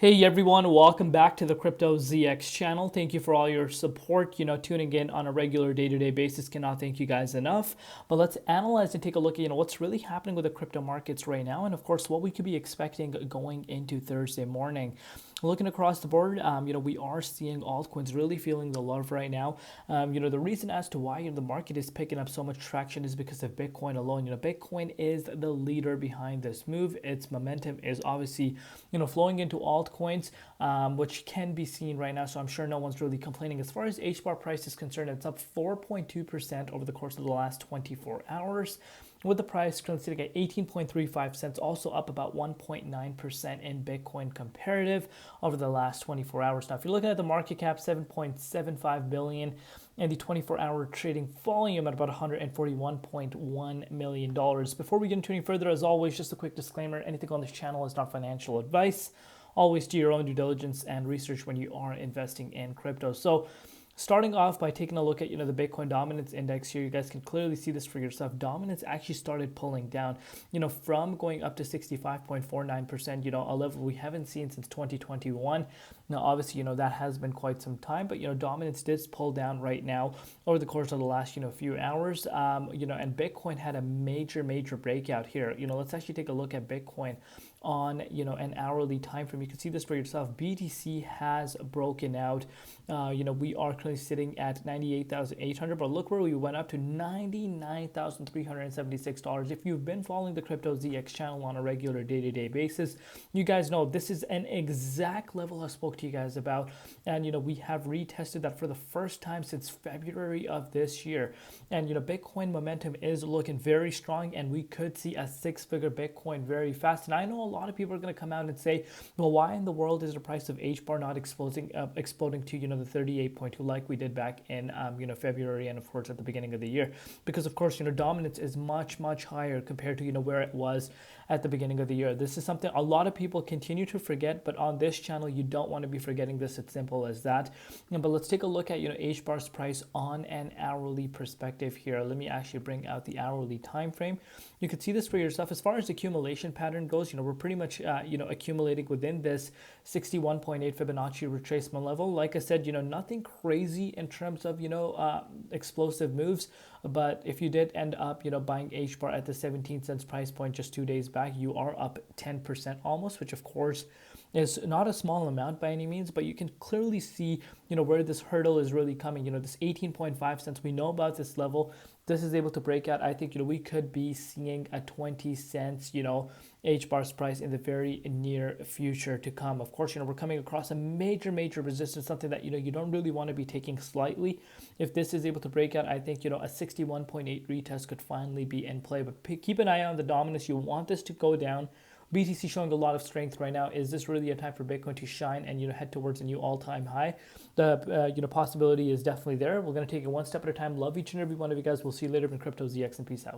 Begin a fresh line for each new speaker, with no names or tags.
Hey everyone, welcome back to the Crypto ZX channel. Thank you for all your support, tuning in on a regular day-to-day basis. Cannot thank you guys enough. But let's analyze and take a look at, what's really happening with the crypto markets right now, and of course, what we could be expecting going into Thursday morning. Looking across the board, we are seeing altcoins really feeling the love right now. The reason as to why the market is picking up so much traction is because of Bitcoin alone. Bitcoin is the leader behind this move. Its momentum is obviously, flowing into altcoins, which can be seen right now. So I'm sure no one's really complaining. As far as Hbar price is concerned, it's up 4.2% over the course of the last 24 hours. With the price currently sitting at 18.35 cents, also up about 1.9% in Bitcoin comparative over the last 24 hours. Now, if you're looking at the market cap, 7.75 billion, and the 24-hour trading volume at about $141.1 million. Before we get into any further, as always, just a quick disclaimer: anything on this channel is not financial advice. Always do your own due diligence and research when you are investing in crypto. So, starting off by taking a look at the Bitcoin dominance index here, you guys can clearly see this for yourself. Dominance actually started pulling down, from going up to 65.49%, a level we haven't seen since 2021. Now, obviously, that has been quite some time, but dominance did pull down right now over the course of the last few hours. And Bitcoin had a major breakout here. Let's actually take a look at Bitcoin on an hourly time frame. You can see this for yourself. BTC has broken out. We are currently sitting at 98,800, but look where we went up to $99,376. If you've been following the Crypto ZX channel on a regular day-to-day basis, you guys know this is an exact level I spoke to you guys about, and we have retested that for the first time since February of this year. And Bitcoin momentum is looking very strong, and we could see a six-figure Bitcoin very fast. And I know a lot of people are going to come out and say, well, why in the world is the price of Hbar not exploding to the 38.2 like we did back in February, and of course at the beginning of the year? Because of course dominance is much higher compared to where it was at the beginning of the year. This is something a lot of people continue to forget, but on this channel you don't want to be forgetting this. It's simple as that. But let's take a look at Hbar's price on an hourly perspective here. Let me actually bring out the hourly time frame. You can see this for yourself. As far as accumulation pattern goes, we're pretty much accumulating within this 61.8 Fibonacci retracement level. Like I said, nothing crazy in terms of explosive moves, but if you did end up buying Hbar at the 17 cents price point just 2 days back, you are up 10% almost, which of course is not a small amount by any means, but you can clearly see where this hurdle is really coming. This 18.5 cents, we know about this level. This is able to break out. I think we could be seeing a 20 cents Hbar's price in the very near future to come. Of course, we're coming across a major resistance, something that you don't really want to be taking slightly. If this is able to break out, I think a 61.8 retest could finally be in play. But keep an eye on the dominance. You want this to go down. BTC showing a lot of strength right now. Is this really a time for Bitcoin to shine and head towards a new all-time high? The possibility is definitely there. We're going to take it one step at a time. Love each and every one of you guys. We'll see you later in Crypto ZX, and peace out.